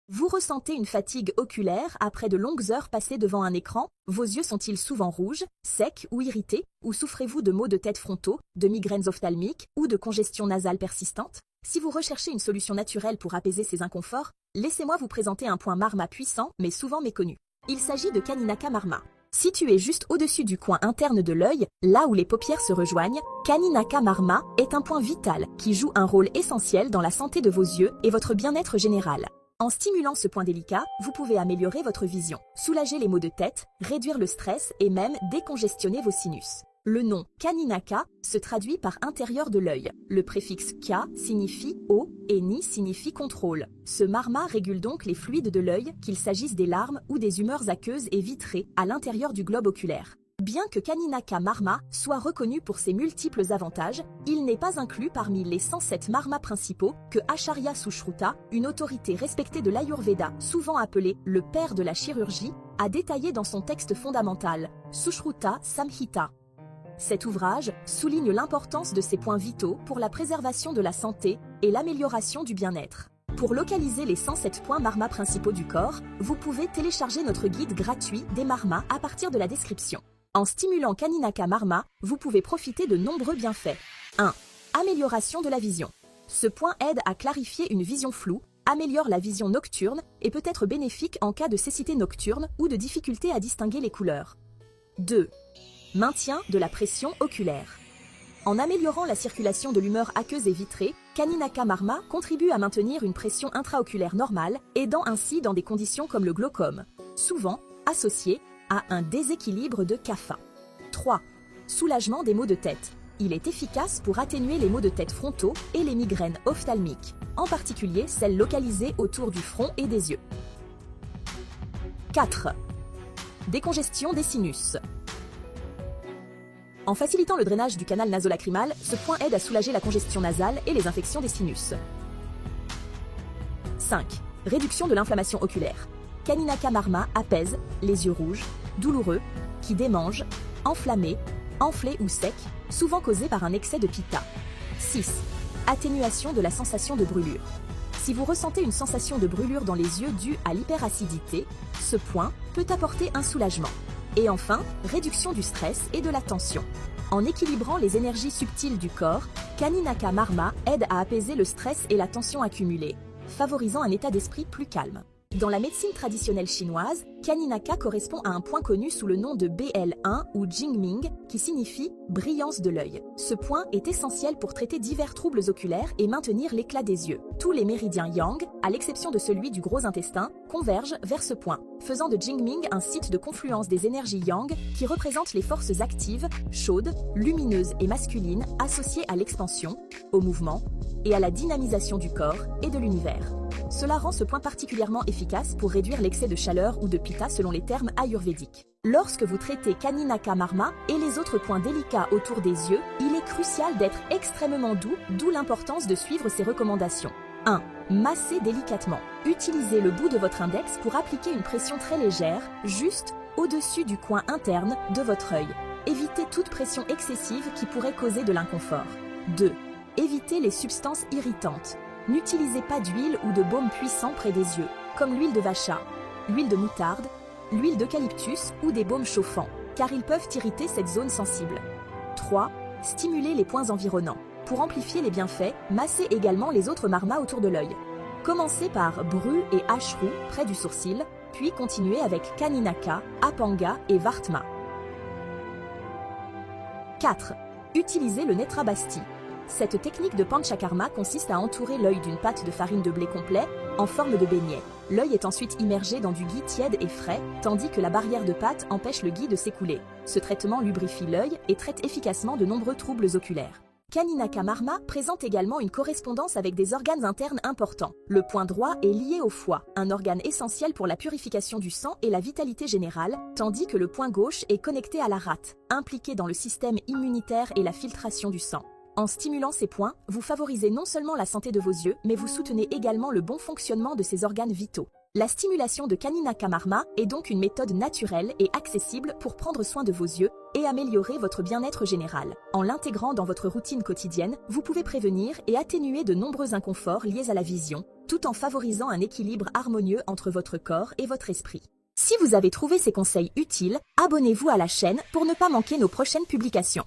Vous ressentez une fatigue oculaire après de longues heures passées devant un écran? Vos yeux sont-ils souvent rouges, secs ou irrités? Ou souffrez-vous de maux de tête frontaux, de migraines ophtalmiques ou de congestion nasale persistante? Si vous recherchez une solution naturelle pour apaiser ces inconforts, laissez-moi vous présenter un point Marma puissant mais souvent méconnu. Il s'agit de Kaninaka Marma. Situé juste au-dessus du coin interne de l'œil, là où les paupières se rejoignent, Kaninaka Marma est un point vital qui joue un rôle essentiel dans la santé de vos yeux et votre bien-être général. En stimulant ce point délicat, vous pouvez améliorer votre vision, soulager les maux de tête, réduire le stress et même décongestionner vos sinus. Le nom Kaninaka se traduit par intérieur de l'œil. Le préfixe ka signifie eau et ni signifie contrôle. Ce marma régule donc les fluides de l'œil, qu'il s'agisse des larmes ou des humeurs aqueuses et vitrées à l'intérieur du globe oculaire. Bien que Kaninaka Marma soit reconnu pour ses multiples avantages, il n'est pas inclus parmi les 107 marmas principaux que Acharya Sushruta, une autorité respectée de l'Ayurveda, souvent appelée le père de la chirurgie, a détaillé dans son texte fondamental, Sushruta Samhita. Cet ouvrage souligne l'importance de ces points vitaux pour la préservation de la santé et l'amélioration du bien-être. Pour localiser les 107 points marma principaux du corps, vous pouvez télécharger notre guide gratuit des marmas à partir de la description. En stimulant Kaninaka Marma, vous pouvez profiter de nombreux bienfaits. 1. Amélioration de la vision. Ce point aide à clarifier une vision floue, améliore la vision nocturne et peut être bénéfique en cas de cécité nocturne ou de difficulté à distinguer les couleurs. 2. Maintien de la pression oculaire. En améliorant la circulation de l'humeur aqueuse et vitrée, Kaninaka Marma contribue à maintenir une pression intraoculaire normale, aidant ainsi dans des conditions comme le glaucome, souvent associées à un déséquilibre de kapha. 3. Soulagement des maux de tête. Il est efficace pour atténuer les maux de tête frontaux et les migraines ophtalmiques, en particulier celles localisées autour du front et des yeux. 4. Décongestion des sinus. En facilitant le drainage du canal nasolacrimal, ce point aide à soulager la congestion nasale et les infections des sinus. 5. Réduction de l'inflammation oculaire. Kaninaka Marma apaise les yeux rouges, douloureux, qui démangent, enflammés, enflés ou secs, souvent causés par un excès de pitta. 6. Atténuation de la sensation de brûlure. Si vous ressentez une sensation de brûlure dans les yeux due à l'hyperacidité, ce point peut apporter un soulagement. Et enfin, réduction du stress et de la tension. En équilibrant les énergies subtiles du corps, Kaninaka Marma aide à apaiser le stress et la tension accumulée, favorisant un état d'esprit plus calme. Dans la médecine traditionnelle chinoise, Kaninaka correspond à un point connu sous le nom de BL1 ou Jingming, qui signifie brillance de l'œil. Ce point est essentiel pour traiter divers troubles oculaires et maintenir l'éclat des yeux. Tous les méridiens yang, à l'exception de celui du gros intestin, convergent vers ce point, faisant de Jingming un site de confluence des énergies yang qui représentent les forces actives, chaudes, lumineuses et masculines associées à l'expansion, au mouvement et à la dynamisation du corps et de l'univers. Cela rend ce point particulièrement efficace pour réduire l'excès de chaleur ou de pitta selon les termes ayurvédiques. Lorsque vous traitez Kaninaka Marma et les autres points délicats autour des yeux, il est crucial d'être extrêmement doux, d'où l'importance de suivre ces recommandations. 1. Massez délicatement. Utilisez le bout de votre index pour appliquer une pression très légère, juste au-dessus du coin interne de votre œil. Évitez toute pression excessive qui pourrait causer de l'inconfort. 2. Évitez les substances irritantes. N'utilisez pas d'huile ou de baume puissant près des yeux, comme l'huile de vacha, l'huile de moutarde, l'huile d'eucalyptus ou des baumes chauffants, car ils peuvent irriter cette zone sensible. 3. Stimulez les points environnants. Pour amplifier les bienfaits, massez également les autres marmas autour de l'œil. Commencez par Bru et Ashru près du sourcil, puis continuez avec Kaninaka, Apanga et Vartma. 4. Utilisez le Netrabasti. Cette technique de panchakarma consiste à entourer l'œil d'une pâte de farine de blé complet en forme de beignet. L'œil est ensuite immergé dans du ghee tiède et frais, tandis que la barrière de pâte empêche le ghee de s'écouler. Ce traitement lubrifie l'œil et traite efficacement de nombreux troubles oculaires. Kaninaka Marma présente également une correspondance avec des organes internes importants. Le point droit est lié au foie, un organe essentiel pour la purification du sang et la vitalité générale, tandis que le point gauche est connecté à la rate, impliqué dans le système immunitaire et la filtration du sang. En stimulant ces points, vous favorisez non seulement la santé de vos yeux, mais vous soutenez également le bon fonctionnement de ces organes vitaux. La stimulation de Kaninaka Marma est donc une méthode naturelle et accessible pour prendre soin de vos yeux et améliorer votre bien-être général. En l'intégrant dans votre routine quotidienne, vous pouvez prévenir et atténuer de nombreux inconforts liés à la vision, tout en favorisant un équilibre harmonieux entre votre corps et votre esprit. Si vous avez trouvé ces conseils utiles, abonnez-vous à la chaîne pour ne pas manquer nos prochaines publications.